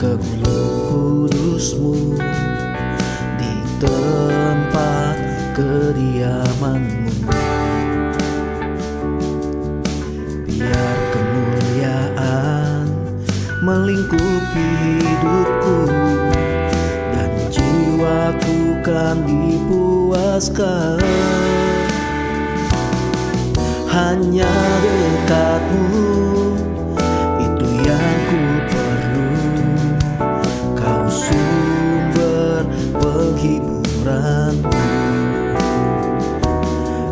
Ke gunung kudusmu, di tempat kediamanmu. Biar kemuliaan melingkupi hidupku, dan jiwaku kan dipuaskan. Hanya dekatmu, itu yang ku perlu. Kau sumber penghiburanku,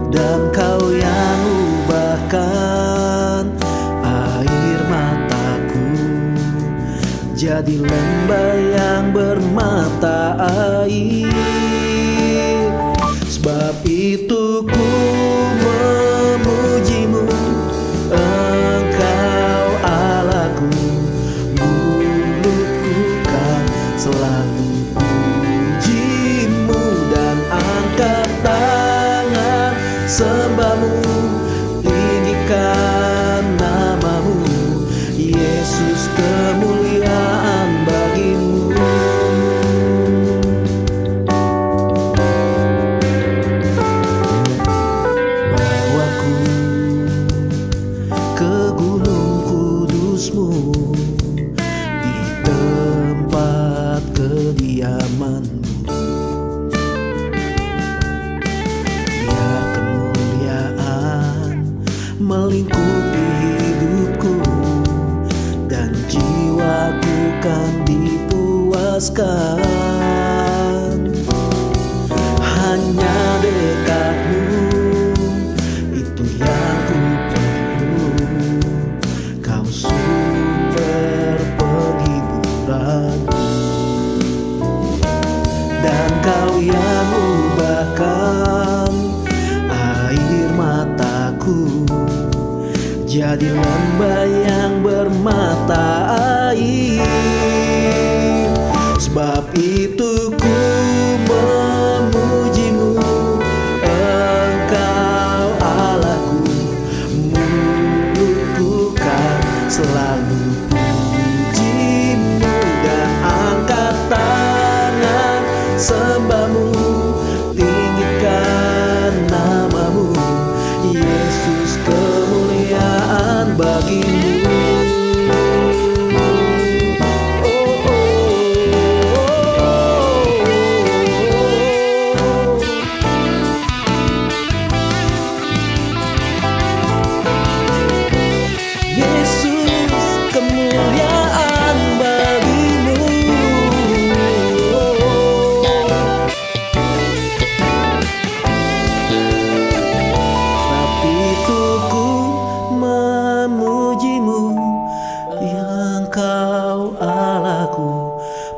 dan kau yang ubahkan air mataku jadi lembah yang bermata air. Sebab itu ku memujimu, Engkau Allahku. Mulutku kan selalu pujimu, dan angkat tangan sembahmu, tinggikan namamu, Yesus, kemuliaan bagimu. Bawaku ke gunung kudusmu, di tempat kediamanmu. Biar kemuliaan melingkupi hidupku, dan jiwaku kan dipuaskan. Hanya dekatmu, itu yang ku perlu. Kau sumber penghiburanku, dan kau yang ubahkan air mataku jadi lembah yang bermata air. Sebab itu ku memujimu, Engkau Allahku. Mulutku kan selalu pujimu, dan angkat tangan sembahmu, tinggikan namamu, Yesus, kemuliaan bagimu.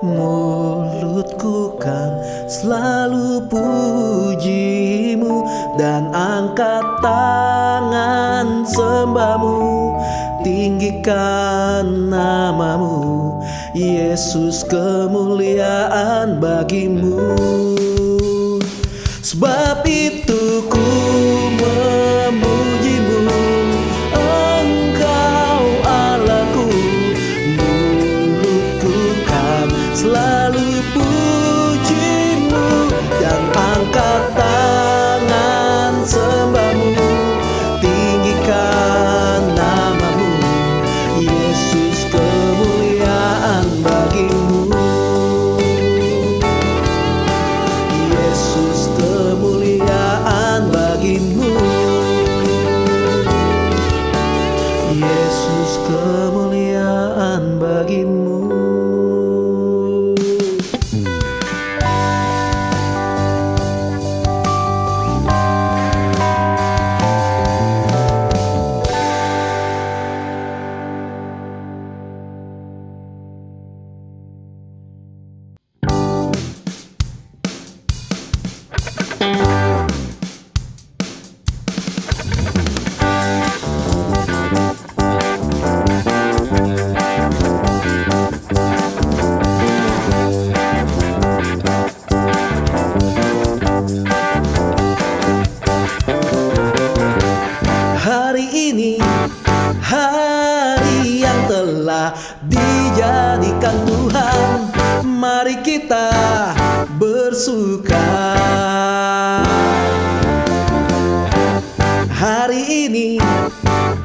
Mulutku kan selalu pujimu, dan angkat tangan sembahmu, tinggikan namamu, Yesus, kemuliaan bagimu. Sebab itu ku memujimu, Engkau Allahku. Mulutku kan selalu pujimu, dan angkat tangan sembahmu, tinggikan namamu. Yesus, kemuliaan bagimu. Yesus, kemuliaan bagimu. Yesus, kemuliaan bagimu. Hari ini, hari yang telah dijadikan Tuhan, mari kita bersuka. Hari ini,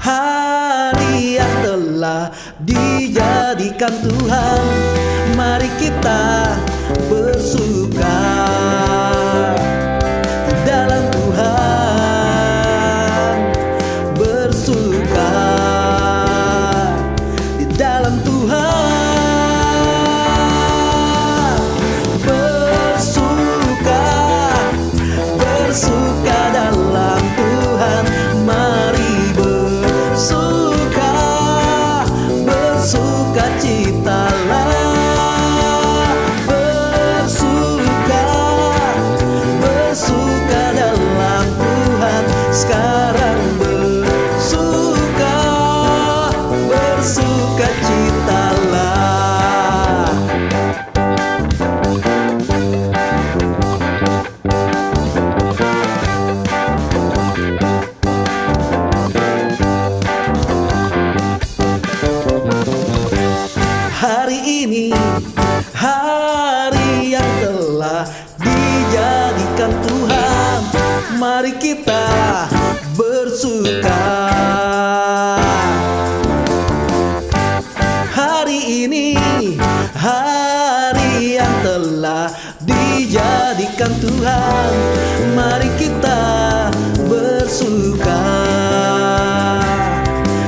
hari yang telah dijadikan Tuhan, mari kita bersuka di dalam Tuhan. Bersuka di dalam Tuhan. Bersuka, bersuka dalam Tuhan. Mari bersuka, bersuka citalah. Bersuka, bersuka dalam Tuhan. Sekarang bersuka, bersuka citalah. Hari ini, hari yang telah dijadikan Tuhan, mari kita bersuka. Hari ini, hari yang telah dijadikan Tuhan, mari kita bersuka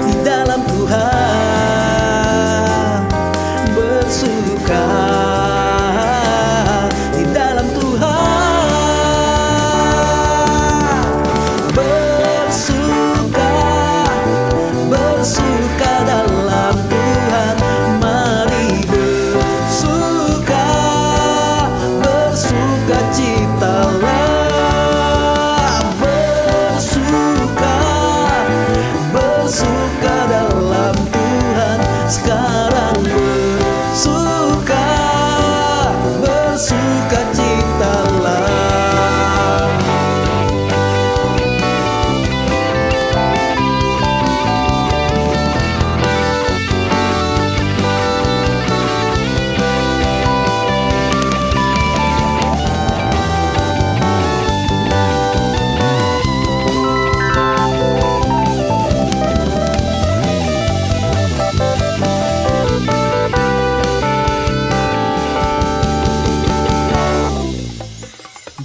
di dalam Tuhan. Bersuka di dalam Tuhan. Bersuka, bersuka dalam Tuhan. Mari bersuka, bersuka citalah. Bersuka, bersuka dalam Tuhan. Sekarang bersuka, bersuka citalah.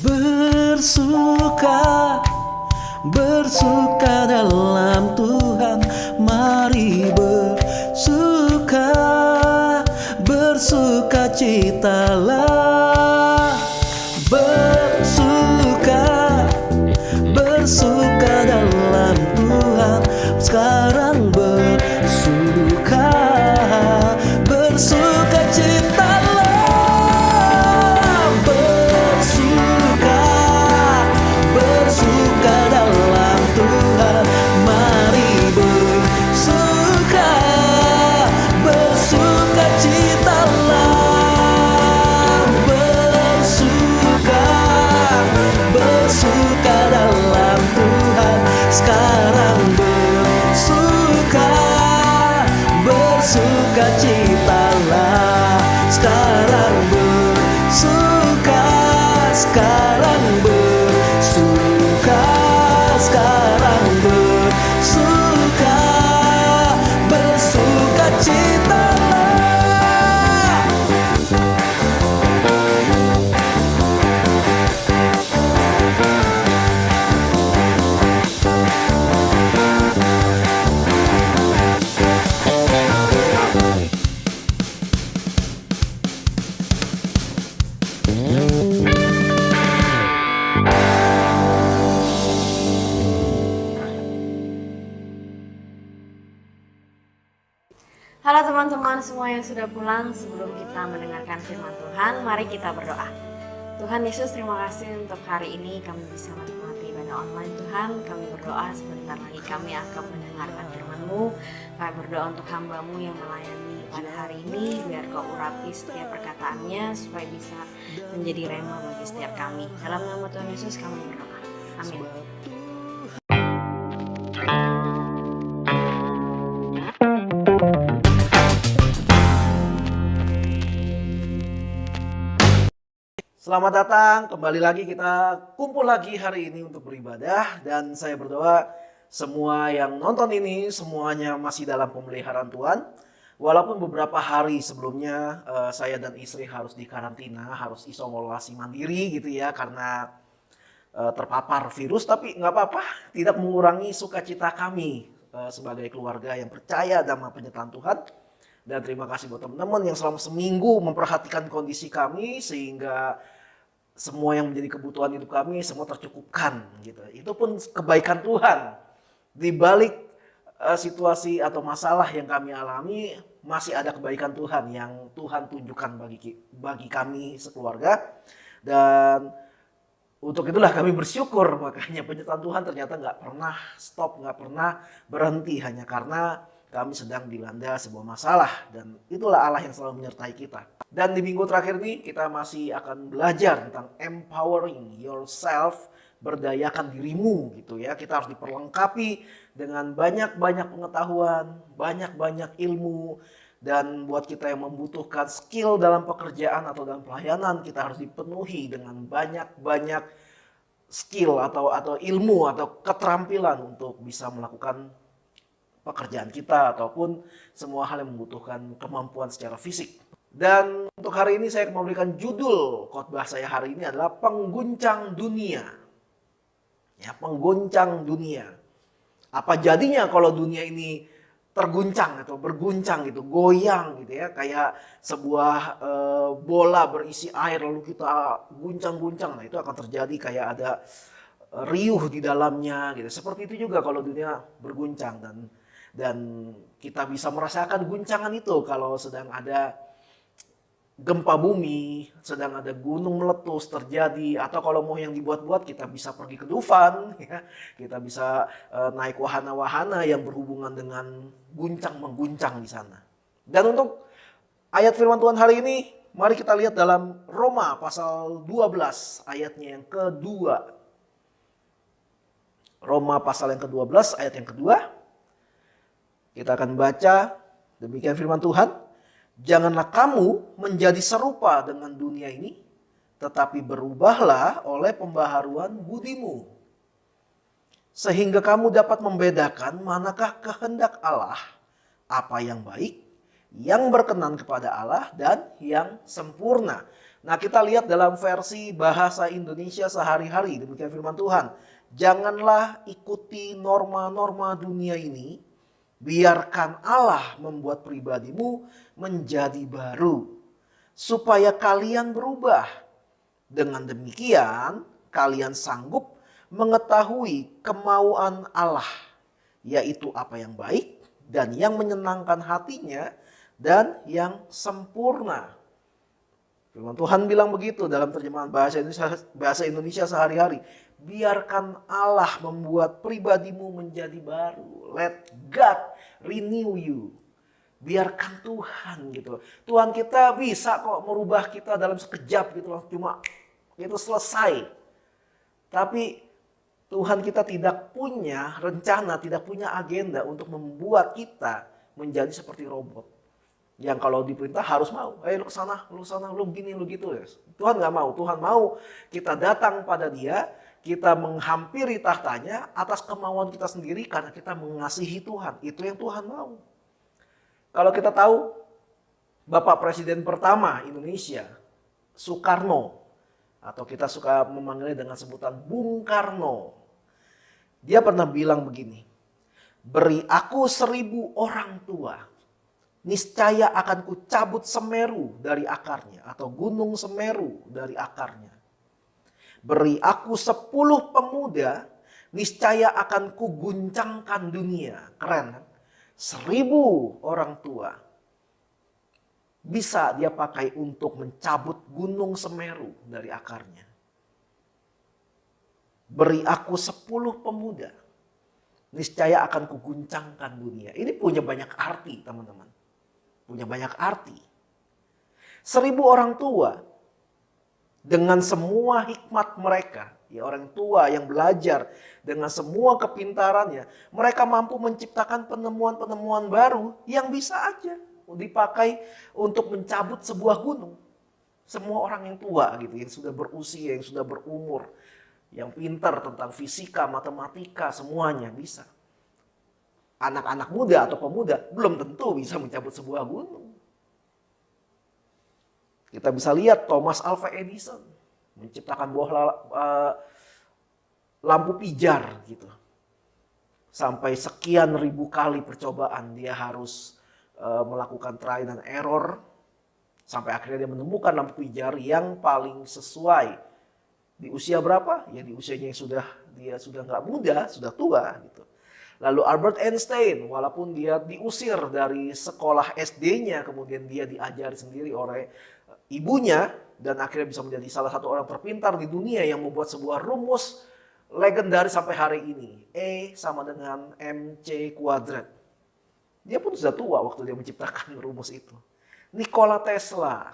Bersuka, bersuka dalam Tuhan. Mari bersuka, bersuka citalah. Bersuka, bersuka dalam Tuhan. Sekarang bersuka, bersuka citalah. Bersuka, bersuka dalam Tuhan. Mari bersuka, bersuka citalah. semua yang sudah pulang, sebelum kita mendengarkan firman Tuhan, mari kita berdoa. Tuhan Yesus, terima kasih untuk hari ini kami bisa menikmati ibadah online. Tuhan, kami berdoa sebentar lagi kami akan mendengarkan firman-Mu. Kami berdoa untuk hamba-Mu yang melayani pada hari ini, biar Kau urapi setiap perkataannya supaya bisa menjadi rema bagi setiap kami. Dalam nama Tuhan Yesus kami berdoa. Amin. Selamat datang, kembali lagi kita kumpul lagi hari ini untuk beribadah. Dan saya berdoa semua yang nonton ini semuanya masih dalam pemeliharaan Tuhan. Walaupun beberapa hari sebelumnya saya dan istri harus dikarantina, harus isolasi mandiri gitu ya, karena terpapar virus. Tapi nggak apa-apa, tidak mengurangi sukacita kami sebagai keluarga yang percaya dalam penyertaan Tuhan. Dan terima kasih buat teman-teman yang selama seminggu memperhatikan kondisi kami sehingga semua yang menjadi kebutuhan hidup kami semua tercukupkan gitu. Itu pun kebaikan Tuhan. Di balik situasi atau masalah yang kami alami masih ada kebaikan Tuhan yang Tuhan tunjukkan bagi kami sekeluarga. Dan untuk itulah kami bersyukur, makanya penyertaan Tuhan ternyata nggak pernah stop, nggak pernah berhenti hanya karena kami sedang dilanda sebuah masalah, dan itulah Allah yang selalu menyertai kita. Dan di minggu terakhir ini kita masih akan belajar tentang empowering yourself, berdayakan dirimu gitu ya. Kita harus diperlengkapi dengan banyak-banyak pengetahuan, banyak-banyak ilmu, dan buat kita yang membutuhkan skill dalam pekerjaan atau dalam pelayanan, kita harus dipenuhi dengan banyak-banyak skill atau ilmu atau keterampilan untuk bisa melakukan pekerjaan kita ataupun semua hal yang membutuhkan kemampuan secara fisik. Dan untuk hari ini saya akan memberikan judul khotbah saya hari ini adalah pengguncang dunia. Ya, pengguncang dunia. Apa jadinya kalau dunia ini terguncang atau berguncang gitu, goyang gitu ya, kayak sebuah bola berisi air lalu kita guncang-guncang. Nah, itu akan terjadi kayak ada riuh di dalamnya gitu. Seperti itu juga kalau dunia berguncang, dan kita bisa merasakan guncangan itu kalau sedang ada gempa bumi, sedang ada gunung meletus terjadi, atau kalau mau yang dibuat-buat kita bisa pergi ke Dufan, ya. Kita bisa naik wahana-wahana yang berhubungan dengan guncang-mengguncang di sana. Dan untuk ayat firman Tuhan hari ini, mari kita lihat dalam Roma pasal 12 ayatnya yang kedua. Roma pasal yang ke-12 ayat yang kedua. Kita akan baca demikian firman Tuhan. Janganlah kamu menjadi serupa dengan dunia ini, tetapi berubahlah oleh pembaharuan budimu, sehingga kamu dapat membedakan manakah kehendak Allah, apa yang baik, yang berkenan kepada Allah, dan yang sempurna. Nah, kita lihat dalam versi bahasa Indonesia sehari-hari, demikian firman Tuhan. Janganlah ikuti norma-norma dunia ini, biarkan Allah membuat pribadimu menjadi baru, supaya kalian berubah. Dengan demikian, kalian sanggup mengetahui kemauan Allah, yaitu apa yang baik dan yang menyenangkan hatinya dan yang sempurna. Firman Tuhan bilang begitu dalam terjemahan bahasa Indonesia sehari-hari. Biarkan Allah membuat pribadimu menjadi baru. Let God renew you. Biarkan Tuhan gitu. Tuhan kita bisa kok merubah kita dalam sekejap gitu loh. Cuma itu selesai. Tapi Tuhan kita tidak punya rencana, tidak punya agenda untuk membuat kita menjadi seperti robot. Yang kalau diperintah harus mau. Lu kesana, lu gini, lu gitu. Tuhan gak mau. Tuhan mau kita datang pada Dia, kita menghampiri tahtanya atas kemauan kita sendiri karena kita mengasihi Tuhan. Itu yang Tuhan mau. Kalau kita tahu, Bapak Presiden pertama Indonesia, Soekarno, atau kita suka memanggilnya dengan sebutan Bung Karno. Dia pernah bilang begini, beri aku 1000 orang tua, niscaya akan kucabut Semeru dari akarnya, atau gunung Semeru dari akarnya. Beri aku 10 pemuda, niscaya akan kuguncangkan dunia. Keren kan? 1000 orang tua. bisa dia pakai untuk mencabut gunung Semeru dari akarnya. Beri aku 10 pemuda, niscaya akan kuguncangkan dunia. Ini punya banyak arti, teman-teman. Punya banyak arti. 1000 orang tua dengan semua hikmat mereka, ya orang tua yang belajar dengan semua kepintarannya, mereka mampu menciptakan penemuan-penemuan baru yang bisa aja dipakai untuk mencabut sebuah gunung. Semua orang yang tua gitu, yang sudah berusia, yang sudah berumur, yang pintar tentang fisika, matematika, semuanya bisa. Anak-anak muda atau pemuda belum tentu bisa mencabut sebuah gunung. Kita bisa lihat Thomas Alva Edison menciptakan lampu pijar gitu. Sampai sekian ribu kali percobaan dia harus melakukan try dan error sampai akhirnya dia menemukan lampu pijar yang paling sesuai. Di usia berapa? Ya di usianya yang dia sudah nggak muda, sudah tua gitu. Lalu Albert Einstein, walaupun dia diusir dari sekolah SD-nya, kemudian dia diajari sendiri oleh ibunya dan akhirnya bisa menjadi salah satu orang terpintar di dunia yang membuat sebuah rumus legendaris sampai hari ini. E sama dengan mc kuadrat. Dia pun sudah tua waktu dia menciptakan rumus itu. Nikola Tesla,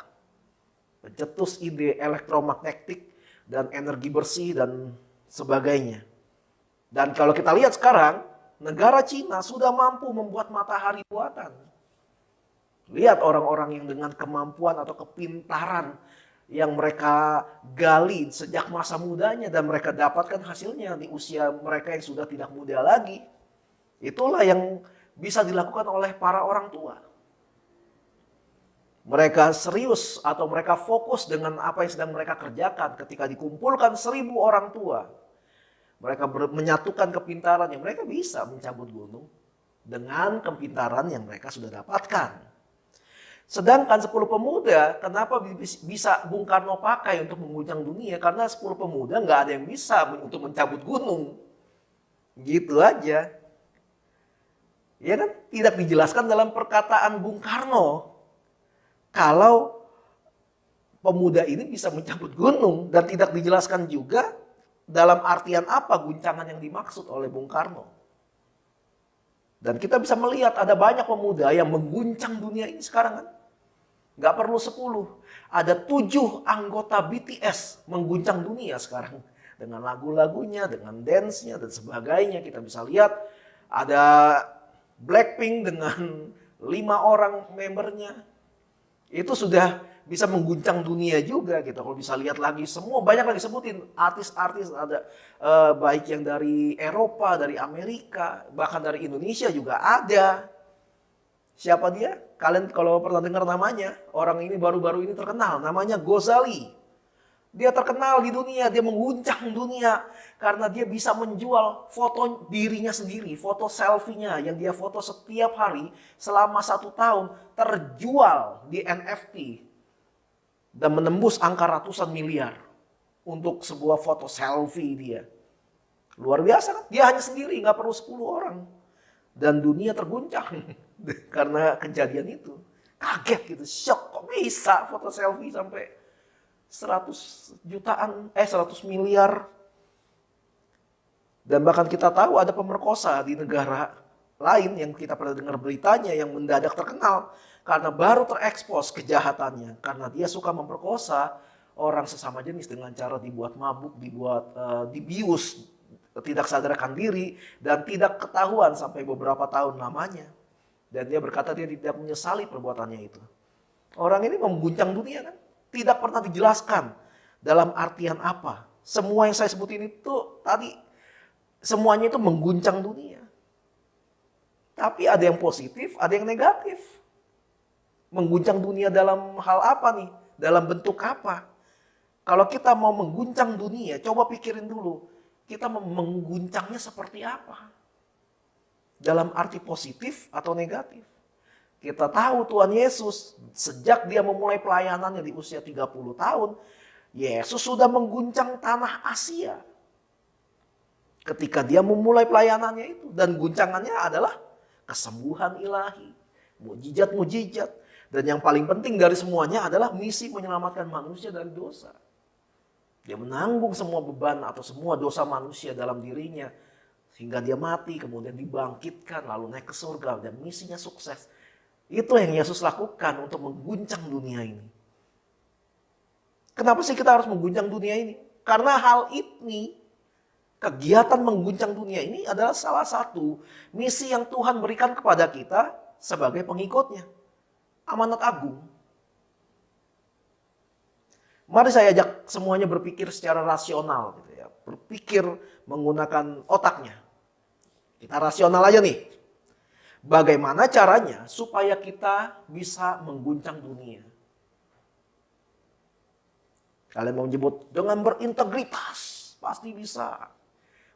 pencetus ide elektromagnetik dan energi bersih dan sebagainya. Dan kalau kita lihat sekarang, negara Cina sudah mampu membuat matahari buatan. Lihat orang-orang yang dengan kemampuan atau kepintaran yang mereka gali sejak masa mudanya dan mereka dapatkan hasilnya di usia mereka yang sudah tidak muda lagi. Itulah yang bisa dilakukan oleh para orang tua. Mereka serius atau mereka fokus dengan apa yang sedang mereka kerjakan ketika dikumpulkan 1000 orang tua. Mereka menyatukan kepintarannya, mereka bisa mencabut gunung dengan kepintaran yang mereka sudah dapatkan. Sedangkan 10 pemuda, kenapa bisa Bung Karno pakai untuk mengguncang dunia? Karena 10 pemuda nggak ada yang bisa untuk mencabut gunung. Gitu aja. Ya kan? Tidak dijelaskan dalam perkataan Bung Karno. Kalau pemuda ini bisa mencabut gunung dan tidak dijelaskan juga dalam artian apa guncangan yang dimaksud oleh Bung Karno. Dan kita bisa melihat ada banyak pemuda yang mengguncang dunia ini sekarang kan. Gak perlu 10, ada 7 anggota BTS mengguncang dunia sekarang. Dengan lagu-lagunya, dengan dance-nya dan sebagainya. Kita bisa lihat ada Blackpink dengan 5 orang membernya. Itu sudah bisa mengguncang dunia juga gitu. Kalau bisa lihat lagi semua, banyak lagi sebutin artis-artis ada baik yang dari Eropa, dari Amerika, bahkan dari Indonesia juga ada. Siapa dia? Kalian kalau pernah dengar namanya, orang ini baru-baru ini terkenal, namanya Gozali. Dia terkenal di dunia, dia mengguncang dunia karena dia bisa menjual foto dirinya sendiri, foto selfie-nya yang dia foto setiap hari selama 1 tahun terjual di NFT dan menembus angka ratusan miliar untuk sebuah foto selfie dia. Luar biasa kan? Dia hanya sendiri, nggak perlu 10 orang. Dan dunia terguncang karena kejadian itu. Kaget gitu, shock, kok bisa foto selfie sampai 100 miliar. Dan bahkan kita tahu ada pemerkosa di negara lain yang kita pernah dengar beritanya yang mendadak terkenal karena baru terekspos kejahatannya. Karena dia suka memperkosa orang sesama jenis dengan cara dibuat mabuk, dibius, tidak sadarkan diri, dan tidak ketahuan sampai beberapa tahun lamanya. Dan dia berkata dia tidak menyesali perbuatannya itu. Orang ini mengguncang dunia kan? Tidak pernah dijelaskan dalam artian apa. Semua yang saya sebutin itu tadi, semuanya itu mengguncang dunia. Tapi ada yang positif, ada yang negatif. Mengguncang dunia dalam hal apa nih? Dalam bentuk apa? Kalau kita mau mengguncang dunia, coba pikirin dulu. Kita mau mengguncangnya seperti apa? Dalam arti positif atau negatif? Kita tahu Tuhan Yesus sejak dia memulai pelayanannya di usia 30 tahun, Yesus sudah mengguncang tanah Asia. Ketika dia memulai pelayanannya itu, dan guncangannya adalah kesembuhan ilahi, mujizat-mujizat, Dan yang paling penting dari semuanya adalah misi menyelamatkan manusia dari dosa. Dia menanggung semua beban atau semua dosa manusia dalam dirinya. Sehingga dia mati, kemudian dibangkitkan, lalu naik ke surga. Dan misinya sukses. Itu yang Yesus lakukan untuk mengguncang dunia ini. Kenapa sih kita harus mengguncang dunia ini? Karena hal ini, kegiatan mengguncang dunia ini adalah salah satu misi yang Tuhan berikan kepada kita sebagai pengikutnya. Amanat agung. Mari saya ajak semuanya berpikir secara rasional, gitu ya. Berpikir menggunakan otaknya. Kita rasional aja nih. Bagaimana caranya supaya kita bisa mengguncang dunia? Kalian mau menyebut dengan berintegritas, pasti bisa.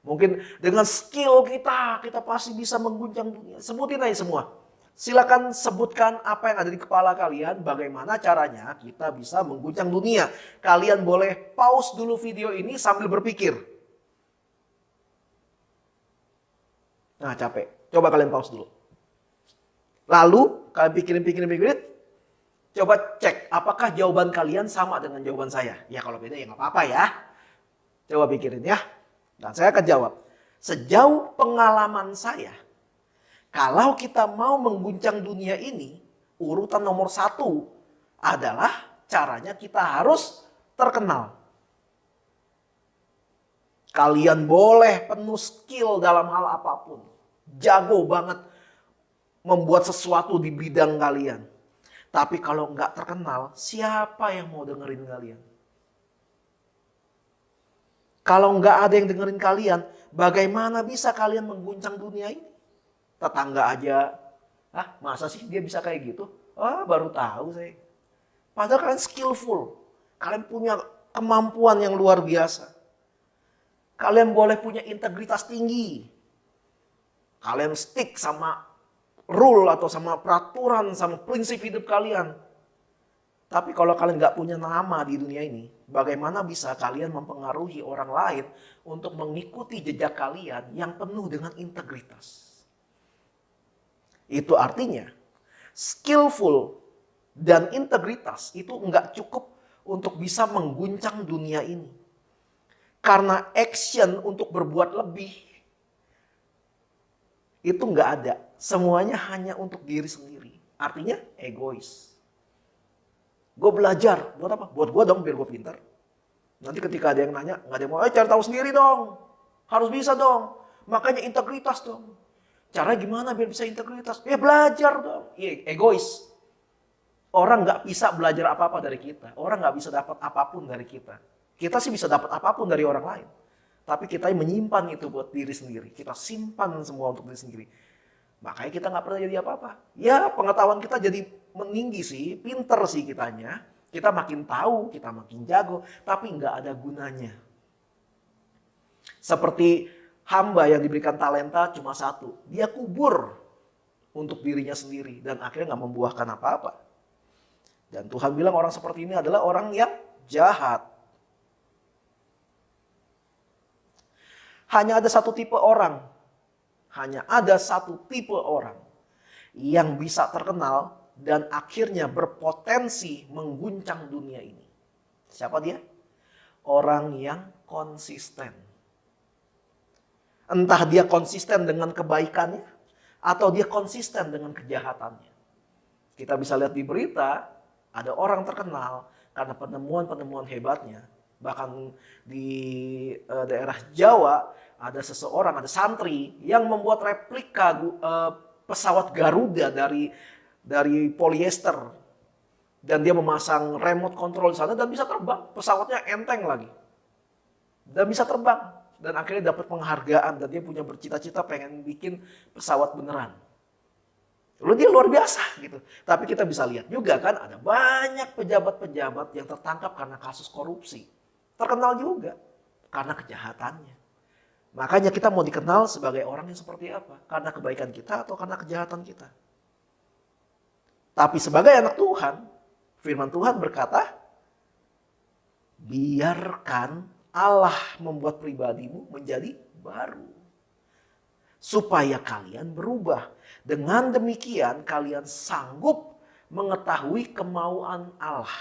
Mungkin dengan skill kita pasti bisa mengguncang dunia. Sebutin aja semua. Silakan sebutkan apa yang ada di kepala kalian, bagaimana caranya kita bisa mengguncang dunia. Kalian boleh pause dulu video ini sambil berpikir. Nah, capek. Coba kalian pause dulu. Lalu, kalian pikirin. Coba cek, apakah jawaban kalian sama dengan jawaban saya? Ya kalau beda ya nggak apa-apa ya. Coba pikirin ya. Dan saya akan jawab. Sejauh pengalaman saya, kalau kita mau mengguncang dunia ini, urutan nomor 1 adalah caranya kita harus terkenal. Kalian boleh penuh skill dalam hal apapun. Jago banget membuat sesuatu di bidang kalian. Tapi kalau nggak terkenal, siapa yang mau dengerin kalian? Kalau nggak ada yang dengerin kalian, bagaimana bisa kalian mengguncang dunia ini? Tetangga aja, masa sih dia bisa kayak gitu? Baru tahu saya. Padahal kalian skillful. Kalian punya kemampuan yang luar biasa. Kalian boleh punya integritas tinggi. Kalian stick sama rule atau sama peraturan, sama prinsip hidup kalian. Tapi kalau kalian nggak punya nama di dunia ini, bagaimana bisa kalian mempengaruhi orang lain untuk mengikuti jejak kalian yang penuh dengan integritas? Itu artinya skillful dan integritas itu nggak cukup untuk bisa mengguncang dunia ini. Karena action untuk berbuat lebih itu nggak ada. Semuanya hanya untuk diri sendiri. Artinya egois. Gue belajar, buat apa? Buat gue dong, biar gue pintar. Nanti ketika ada yang nanya, nggak ada yang mau, cari tahu sendiri dong. Harus bisa dong. Makanya integritas dong. Cara gimana biar bisa integritas? Ya belajar dong. Ya, egois. Orang nggak bisa belajar apa-apa dari kita. Orang nggak bisa dapat apapun dari kita. Kita sih bisa dapat apapun dari orang lain. Tapi kita menyimpan itu buat diri sendiri. Kita simpan semua untuk diri sendiri. Makanya kita nggak pernah jadi apa-apa. Ya pengetahuan kita jadi meninggi sih. Pinter sih kitanya. Kita makin tahu, kita makin jago. Tapi nggak ada gunanya. Seperti hamba yang diberikan talenta cuma 1. Dia kubur untuk dirinya sendiri. Dan akhirnya nggak membuahkan apa-apa. Dan Tuhan bilang orang seperti ini adalah orang yang jahat. Hanya ada satu tipe orang. Hanya ada satu tipe orang yang bisa terkenal dan akhirnya berpotensi mengguncang dunia ini. Siapa dia? Orang yang konsisten. Entah dia konsisten dengan kebaikannya atau dia konsisten dengan kejahatannya. Kita bisa lihat di berita, ada orang terkenal karena penemuan-penemuan hebatnya. Bahkan di daerah Jawa ada seseorang, ada santri yang membuat replika pesawat Garuda dari polyester. Dan dia memasang remote control di sana dan bisa terbang. Pesawatnya enteng lagi. Dan bisa terbang. Dan akhirnya dapat penghargaan dan dia punya bercita-cita pengen bikin pesawat beneran. Lalu dia luar biasa gitu. Tapi kita bisa lihat juga kan ada banyak pejabat-pejabat yang tertangkap karena kasus korupsi. Terkenal juga karena kejahatannya. Makanya kita mau dikenal sebagai orang yang seperti apa? Karena kebaikan kita atau karena kejahatan kita? Tapi sebagai anak Tuhan, firman Tuhan berkata, biarkan Allah membuat pribadimu menjadi baru. Supaya kalian berubah. Dengan demikian kalian sanggup mengetahui kemauan Allah,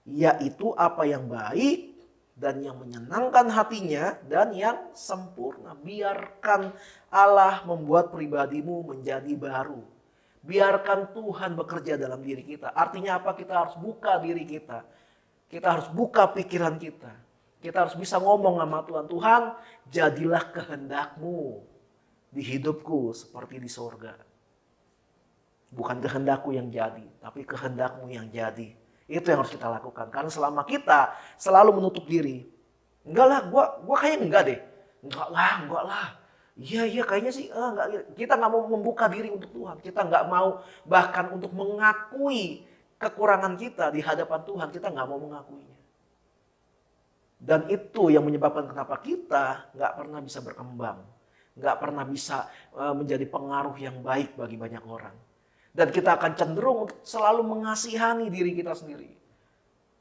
yaitu apa yang baik dan yang menyenangkan hatinya dan yang sempurna. Biarkan Allah membuat pribadimu menjadi baru. Biarkan Tuhan bekerja dalam diri kita. Artinya apa? Kita harus buka diri kita. Kita harus buka pikiran kita. Kita harus bisa ngomong sama Tuhan. Tuhan, jadilah kehendak-Mu di hidupku seperti di sorga. Bukan kehendakku yang jadi, tapi kehendak-Mu yang jadi. Itu yang harus kita lakukan. Karena selama kita selalu menutup diri. Enggak lah, gua kayaknya enggak deh. Enggak lah. Iya kayaknya sih enggak. Kita nggak mau membuka diri untuk Tuhan. Kita nggak mau bahkan untuk mengakui kekurangan kita di hadapan Tuhan. Kita nggak mau mengakuinya. Dan itu yang menyebabkan kenapa kita nggak pernah bisa berkembang. Nggak pernah bisa menjadi pengaruh yang baik bagi banyak orang. Dan kita akan cenderung untuk selalu mengasihani diri kita sendiri.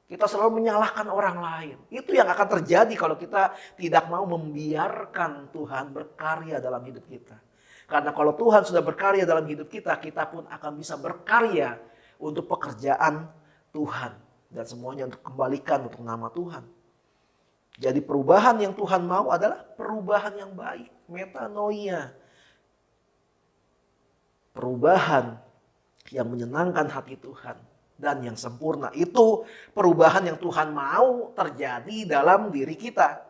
Kita selalu menyalahkan orang lain. Itu yang akan terjadi kalau kita tidak mau membiarkan Tuhan berkarya dalam hidup kita. Karena kalau Tuhan sudah berkarya dalam hidup kita, kita pun akan bisa berkarya untuk pekerjaan Tuhan. Dan semuanya untuk kembalikan untuk nama Tuhan. Jadi perubahan yang Tuhan mau adalah perubahan yang baik. Metanoia. Perubahan yang menyenangkan hati Tuhan dan yang sempurna. Itu perubahan yang Tuhan mau terjadi dalam diri kita.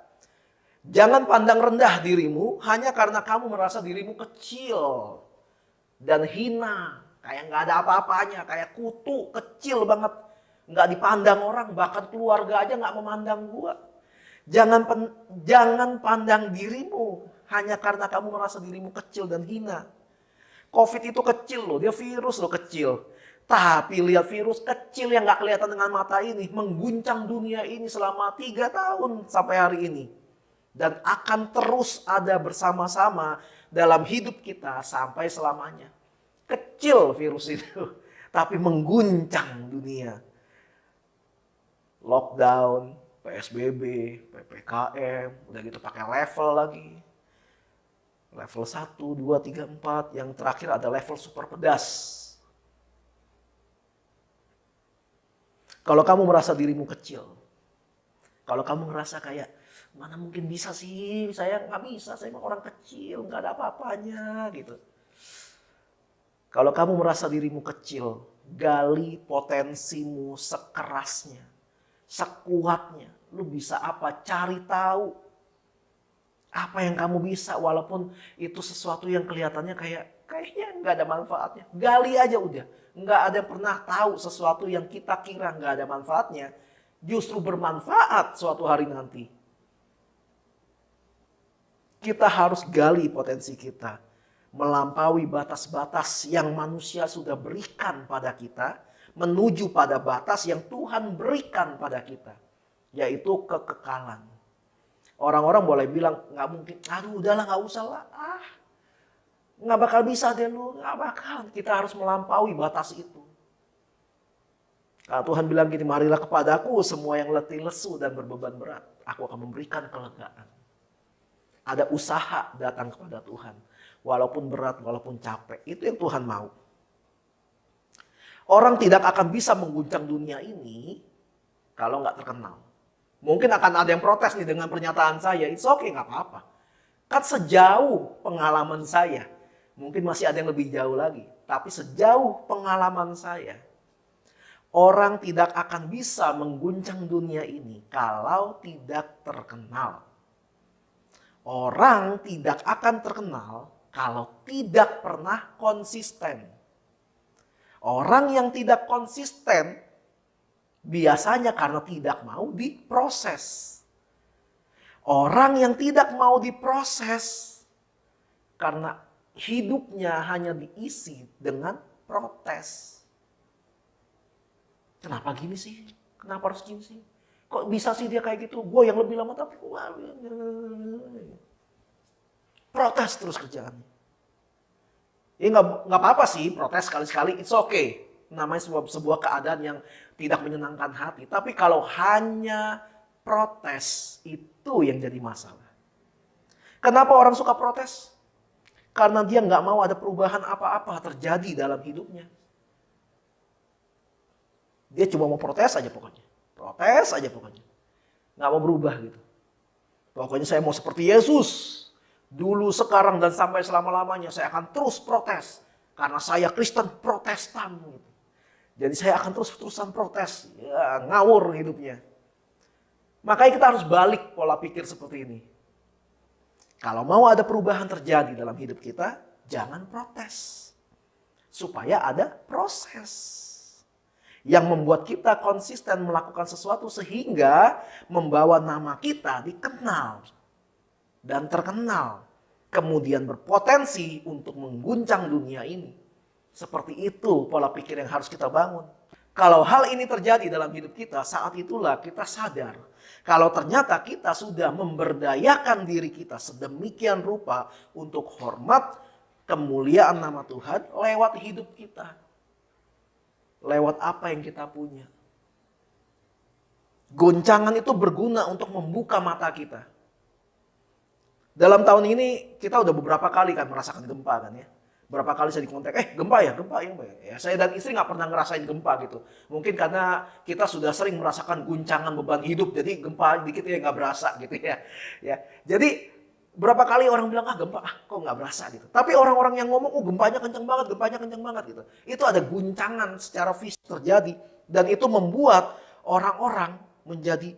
Jangan pandang rendah dirimu hanya karena kamu merasa dirimu kecil dan hina. Kayak gak ada apa-apanya, kayak kutu, kecil banget. Gak dipandang orang, bahkan keluarga aja gak memandang gua. Jangan pandang dirimu hanya karena kamu merasa dirimu kecil dan hina. COVID itu kecil loh, dia virus loh kecil. Tapi lihat virus kecil yang gak kelihatan dengan mata ini mengguncang dunia ini selama 3 tahun sampai hari ini. Dan akan terus ada bersama-sama dalam hidup kita sampai selamanya. Kecil virus itu, tapi mengguncang dunia. Lockdown, PSBB, PPKM, udah gitu pakai level lagi. Level 1, 2, 3, 4. Yang terakhir ada level super pedas. Kalau kamu merasa dirimu kecil. Kalau kamu ngerasa kayak, mana mungkin bisa sih, saya nggak bisa, saya emang orang kecil, nggak ada apa-apanya gitu. Kalau kamu merasa dirimu kecil, gali potensimu sekerasnya, sekuatnya. Lu bisa apa? Cari tahu. Apa yang kamu bisa, walaupun itu sesuatu yang kelihatannya kayaknya nggak ada manfaatnya. Gali aja udah. Nggak ada yang pernah tahu sesuatu yang kita kira nggak ada manfaatnya, justru bermanfaat suatu hari nanti. Kita harus gali potensi kita. Melampaui batas-batas yang manusia sudah berikan pada kita, menuju pada batas yang Tuhan berikan pada kita. Yaitu kekekalan. Orang-orang boleh bilang, nggak mungkin, aduh udahlah nggak usah lah, nggak bakal bisa deh lu, nggak bakal. Kita harus melampaui batas itu. Kalau Tuhan bilang gini, marilah kepadaku semua yang letih lesu dan berbeban berat, aku akan memberikan kelegaan. Ada usaha datang kepada Tuhan, walaupun berat, walaupun capek, itu yang Tuhan mau. Orang tidak akan bisa mengguncang dunia ini kalau nggak terkenal. Mungkin akan ada yang protes nih dengan pernyataan saya. It's okay, gak apa-apa. Kan sejauh pengalaman saya. Mungkin masih ada yang lebih jauh lagi. Tapi sejauh pengalaman saya. Orang tidak akan bisa mengguncang dunia ini kalau tidak terkenal. Orang tidak akan terkenal kalau tidak pernah konsisten. Orang yang tidak konsisten biasanya karena tidak mau diproses. Orang yang tidak mau diproses karena hidupnya hanya diisi dengan protes. Kenapa gini sih? Kenapa harus gini sih? Kok bisa sih dia kayak gitu? Gue yang lebih lama tapi protes terus kerjaannya. Ya nggak apa-apa sih protes sekali-sekali, it's okay. Namanya sebuah keadaan yang tidak menyenangkan hati. Tapi kalau hanya protes, itu yang jadi masalah. Kenapa orang suka protes? Karena dia nggak mau ada perubahan apa-apa terjadi dalam hidupnya. Dia cuma mau protes aja pokoknya. Protes aja pokoknya. Nggak mau berubah gitu. Pokoknya saya mau seperti Yesus. Dulu, sekarang, dan sampai selama-lamanya saya akan terus protes. Karena saya Kristen Protestan. Gitu. Jadi saya akan terus-terusan protes. Ya, ngawur hidupnya. Makanya kita harus balik pola pikir seperti ini. Kalau mau ada perubahan terjadi dalam hidup kita, jangan protes. Supaya ada proses. Yang membuat kita konsisten melakukan sesuatu sehingga membawa nama kita dikenal dan terkenal. Kemudian berpotensi untuk mengguncang dunia ini. Seperti itu pola pikir yang harus kita bangun. Kalau hal ini terjadi dalam hidup kita, saat itulah kita sadar. Kalau ternyata kita sudah memberdayakan diri kita sedemikian rupa untuk hormat kemuliaan nama Tuhan lewat hidup kita. Lewat apa yang kita punya. Goncangan itu berguna untuk membuka mata kita. Dalam tahun ini kita udah beberapa kali kan merasakan gempa kan ya. Berapa kali saya dikontak, gempa ya. Ya, saya dan istri nggak pernah ngerasain gempa gitu. Mungkin karena kita sudah sering merasakan guncangan beban hidup, jadi gempa dikit ya nggak berasa gitu ya. Jadi berapa kali orang bilang, gempa, kok nggak berasa gitu. Tapi orang-orang yang ngomong, gempanya kencang banget gitu. Itu ada guncangan secara fisik terjadi. Dan itu membuat orang-orang menjadi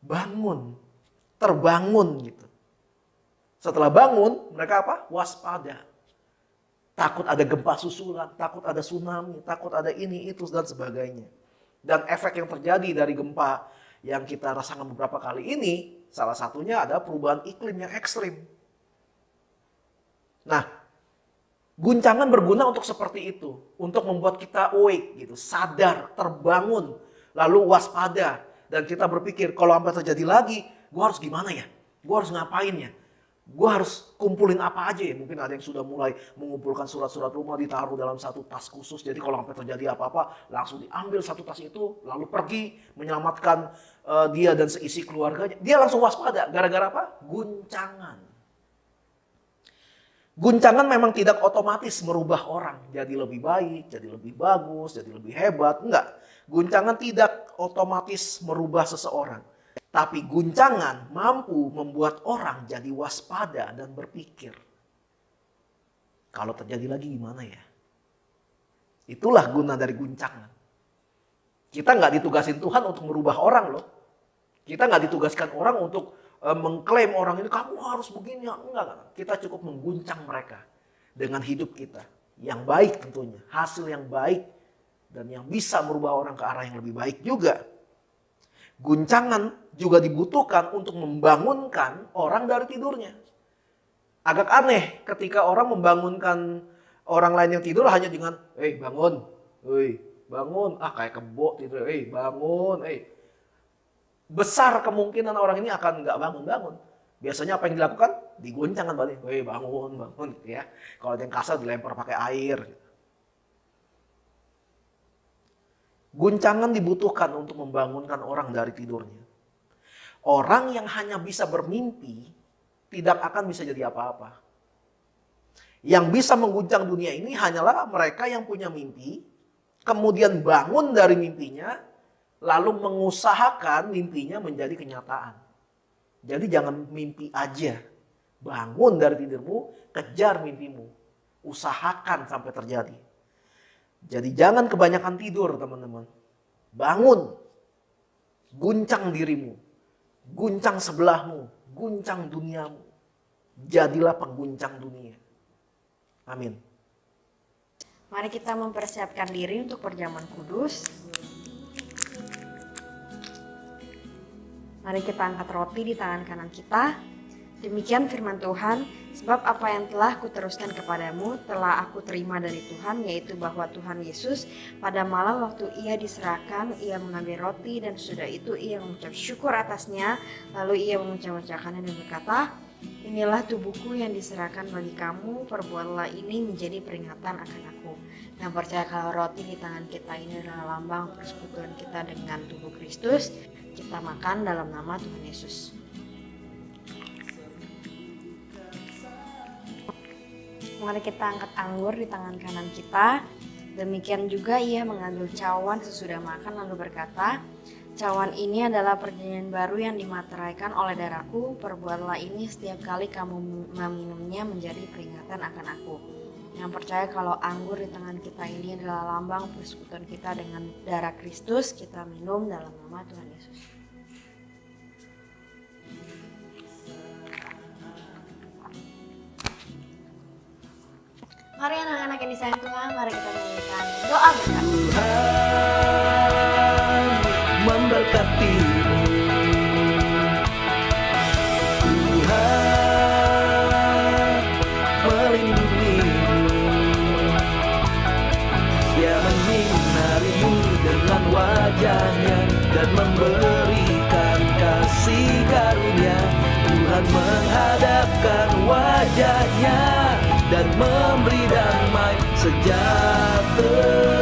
bangun, terbangun gitu. Setelah bangun, mereka apa? Waspada. Takut ada gempa susulan, takut ada tsunami, takut ada ini, itu, dan sebagainya. Dan efek yang terjadi dari gempa yang kita rasakan beberapa kali ini, salah satunya ada perubahan iklim yang ekstrim. Nah, guncangan berguna untuk seperti itu. Untuk membuat kita awake, gitu, sadar, terbangun, lalu waspada. Dan kita berpikir, kalau sampai terjadi lagi, gue harus gimana ya? Gue harus ngapain ya? Gue harus kumpulin apa aja ya? Mungkin ada yang sudah mulai mengumpulkan surat-surat rumah, ditaruh dalam satu tas khusus. Jadi kalau sampai terjadi apa-apa, langsung diambil satu tas itu, lalu pergi menyelamatkan dia dan seisi keluarganya. Dia langsung waspada. Gara-gara apa? Guncangan. Guncangan memang tidak otomatis merubah orang. Jadi lebih baik, jadi lebih bagus, jadi lebih hebat. Enggak. Guncangan tidak otomatis merubah seseorang. Tapi guncangan mampu membuat orang jadi waspada dan berpikir. Kalau terjadi lagi gimana ya? Itulah guna dari guncangan. Kita nggak ditugasin Tuhan untuk merubah orang loh. Kita nggak ditugaskan orang untuk mengklaim orang ini, kamu harus begini. Enggak. Kita cukup mengguncang mereka dengan hidup kita. Yang baik tentunya. Hasil yang baik dan yang bisa merubah orang ke arah yang lebih baik juga. Guncangan juga dibutuhkan untuk membangunkan orang dari tidurnya. Agak aneh ketika orang membangunkan orang lain yang tidur hanya dengan, bangun, bangun, kayak kebo tidur, bangun, Besar kemungkinan orang ini akan nggak bangun-bangun. Biasanya apa yang dilakukan? Diguncangkan balik, bangun, ya. Kalau ada yang kasar dilempar pakai air. Guncangan dibutuhkan untuk membangunkan orang dari tidurnya. Orang yang hanya bisa bermimpi tidak akan bisa jadi apa-apa. Yang bisa mengguncang dunia ini hanyalah mereka yang punya mimpi, kemudian bangun dari mimpinya, lalu mengusahakan mimpinya menjadi kenyataan. Jadi jangan mimpi aja. Bangun dari tidurmu, kejar mimpimu. Usahakan sampai terjadi. Jadi jangan kebanyakan tidur teman-teman. Bangun. Guncang dirimu. Guncang sebelahmu. Guncang duniamu. Jadilah pengguncang dunia. Amin. Mari kita mempersiapkan diri untuk perjamuan kudus. Mari kita angkat roti di tangan kanan kita. Demikian firman Tuhan, sebab apa yang telah kuteruskan kepadamu telah aku terima dari Tuhan, yaitu bahwa Tuhan Yesus pada malam waktu ia diserahkan, ia mengambil roti dan sudah itu ia mengucap syukur atasnya, lalu ia memecah-mecahkannya dan berkata, inilah tubuhku yang diserahkan bagi kamu, perbuatlah ini menjadi peringatan akan aku. Dan percaya kalau roti di tangan kita ini adalah lambang persekutuan kita dengan tubuh Kristus, kita makan dalam nama Tuhan Yesus. Mari kita angkat anggur di tangan kanan kita. Demikian juga ia mengambil cawan sesudah makan lalu berkata, "Cawan ini adalah perjanjian baru yang dimateraikan oleh darahku. Perbuatlah ini setiap kali kamu meminumnya menjadi peringatan akan aku." Yang percaya kalau anggur di tangan kita ini adalah lambang persekutuan kita dengan darah Kristus, kita minum dalam nama Tuhan Yesus. Mari anak-anak yang disayang Tuhan, mari kita menyanyikan doa berkat. Tuhan memberkatimu. Tuhan melindungimu. Dia menyinarimu dengan wajahnya dan memberikan kasih karunia. Tuhan menghadapkan wajahnya dan memberi damai sejahtera.